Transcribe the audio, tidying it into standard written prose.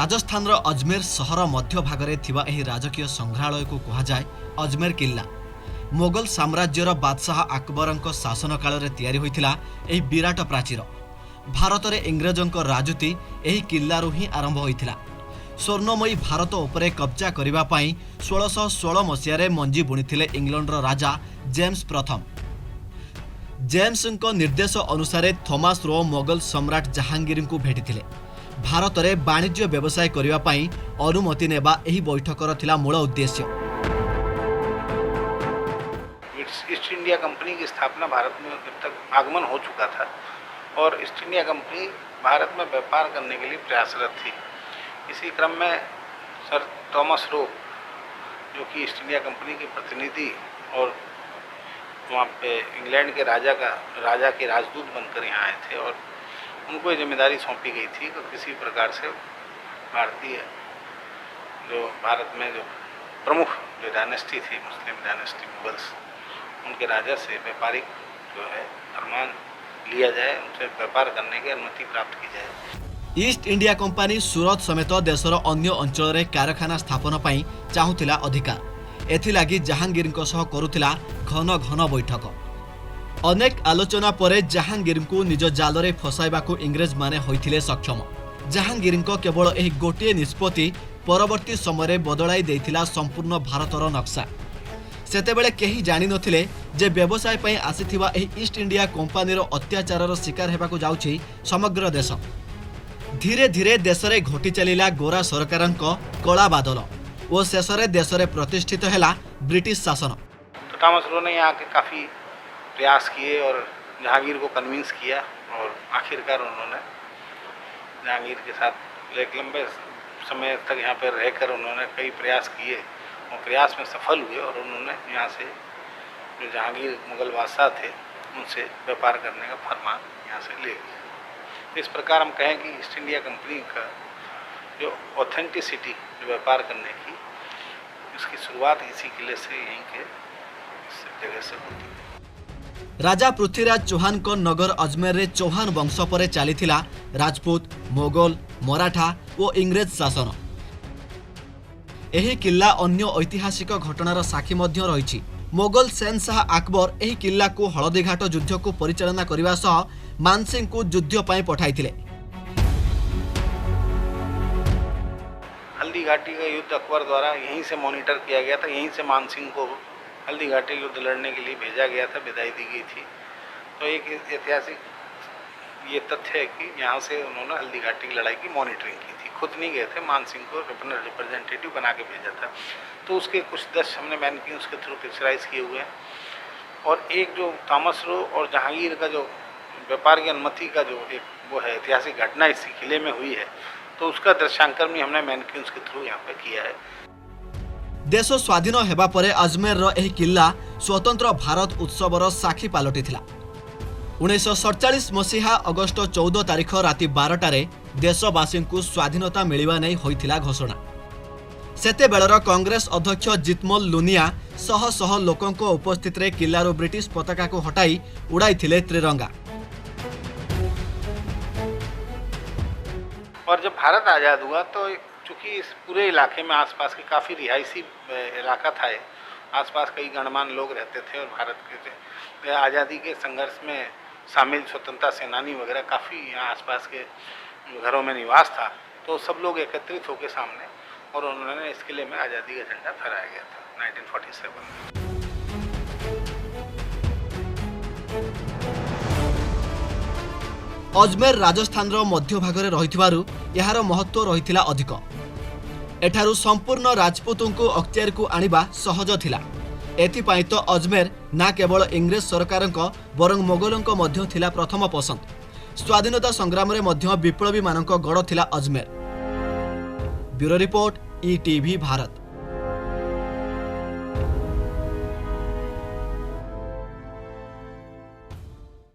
राजस्थान अजमेर सहर मध्य भागरे थिबा एही राजकीय संग्रहालय को कहा जाए अजमेर किल्ला। मोगल साम्राज्यर बादशाह अकबरଙ୍କ शासन काल रे तैयारी होइथिला एही विराट प्राचीर। भारत रे इंग्रजଙ୍କ राजूती एही किल्लारू ही आरंभ होइथिला। स्वर्णमयी भारत उपरे कब्जा करिबा पई 1616 मसिया रे मंजी बुणीथिले इंग्लैंडर राजा जेम्स प्रथम। जेम्सଙ୍କ निर्देश अनुसार थॉमस रो मोगल सम्राट जहांगीर को भेटिथिले। भारत रे वाणिज्य व्यवसाय करिबा पई अनुमति नेबा एही बैठकर थिला मूल उद्देश्य। ईस्ट इंडिया कंपनी की स्थापना भारत में जब तक आगमन हो चुका था और ईस्ट इंडिया कंपनी भारत में व्यापार करने के लिए प्रयासरत थी। इसी क्रम में सर थॉमस रो जो कि ईस्ट इंडिया कंपनी के प्रतिनिधि और वहाँ पे इंग्लैंड के राजा के राजदूत बनकर यहाँ आए थे और उनको जिम्मेदारी सौंपी गई थी कि किसी प्रकार से भारतीय जो भारत में जो प्रमुख जो डायनेस्टी थी मुस्लिम डायनेस्टी मुगल्स उनके राजा से व्यापारिक जो है फरमान लिया जाए, उनसे व्यापार करने की अनुमति प्राप्त की जाए। ईस्ट इंडिया कंपनी सूरत समेत देशर अन्य अंचल रे कारखाना स्थापन पई चाहुथिला अधिकार। एथिलागी जहांगीरଙ୍କ सह करुथिला घन घन बैठक। अनेक आलोचना परे जहांगीर को निज जाल रे फसाइबाकू इंग्रेज माने होइथिले सक्षम। जहांगीरଙ୍କ केवल एही गोटिए निष्पत्ति परवर्ती समय बदलाई देथिला संपूर्ण भारतर नक्शा। सेतेबेले केही जानि नथिले जे व्यवसाय पई आसीथिबा एही ईस्ट इंडिया कंपनी रो अत्याचारर शिकार हेबाकू जाउछि समग्र देश। धीरे धीरे देश रे घटी चलिला गोरा सरकारଙ୍କ कला बादल और शेष रे देश रे प्रतिष्ठित हैला ब्रिटिश शासन। तो थॉमस रो ने यहाँ के काफ़ी प्रयास किए और जहांगीर को कन्विंस किया और आखिरकार उन्होंने जहांगीर के साथ एक लंबे समय तक यहाँ पर रहकर उन्होंने कई प्रयास किए और प्रयास में सफल हुए और उन्होंने यहाँ से जो जहांगीर मुगल बादशाह थे उनसे व्यापार करने का फरमान यहाँ से ले लिया। इस प्रकार हम कहें कि ईस्ट इंडिया कंपनी का जो ऑथेंटिसिटी जो व्यापार करने की इसकी शुरुआत इसी किले से यहीं के इस जगह से होती है। राजा पृथ्वीराज चौहान को नगर अजमेर रे चौहान वंश पर चलीथिला राजपूत, मोगल, मराठा और इंग्रेज शासन। एही किल्ला अन्य ऐतिहासिक घटनार साक्षी मध्य रहिछि। मोगल शहनशाह अकबर एही किल्ला को हळदीघाट युद्ध को परिचालना करने सह मानसिंह को युद्ध पई पठाइथिले। हल्दी घाटी का युद्ध अकबर द्वारा यहीं से मॉनिटर किया गया था। यहीं से मानसिंह को हल्दी घाटी युद्ध लड़ने के लिए भेजा गया था, विदाई दी गई थी। तो एक ऐतिहासिक ये तथ्य है कि यहाँ से उन्होंने हल्दी घाटी की लड़ाई की मॉनिटरिंग की थी। खुद नहीं गए थे, मानसिंह को अपना रिप्रेजेंटेटिव बना के भेजा था। तो उसके कुछ दृश्य हमने मैनकिन्स के थ्रू पिक्चराइज किए हुए हैं। और एक जो थॉमस रो और जहांगीर का जो व्यापार की अनुमति का जो एक वो है ऐतिहासिक घटना इस किले में हुई है, तो उसका दृश्यांकन भी हमने मैनकिन्स के थ्रू यहाँ पे किया है। देश स्वाधीन हेबा परे अजमेर रो एही किल्ला स्वतंत्र भारत उत्सवर साक्षी पलटिथिला। 1947 मसीहा अगस्ट 14 तारिख राति 12टारे देशवासी को स्वाधीनता मिलिबा नै होइथिला घोषणा। सेते बेलर कांग्रेस अध्यक्ष जितमल लुनिया शह शह लोकंको उपस्थित रे किल्लारो ब्रिटिश पताका को हटाई उड़ाइथिले त्रिरंगा। और जब भारत आज़ाद हुआ तो चूँकि इस पूरे इलाके में आसपास के काफ़ी रिहायशी इलाका था, आसपास कई गणमान्य लोग रहते थे और भारत के आज़ादी के संघर्ष में शामिल स्वतंत्रता सेनानी वगैरह काफ़ी यहाँ आसपास के घरों में निवास था। तो सब लोग एकत्रित होकर सामने और उन्होंने इस किले में आज़ादी का झंडा फहराया गया था 1947 में। अजमेर राजस्थान रो मध्य भागरे रहिथिबारु यार महत्व रहिथिला अधिक। एठारु संपूर्ण राजपूतों को अख्तियार को आनिबा सहज थिला। एथिपाई तो अजमेर ना केवल इंग्रेज सरकारଙ୍କ बरং मोगलଙ୍କ मध्य थिला प्रथम पसंद। स्वाधीनता संग्राम रे मध्य विप्लवी मानଙ୍କ गड़ थिला Ajmer. Bureau report, ETV Bharat.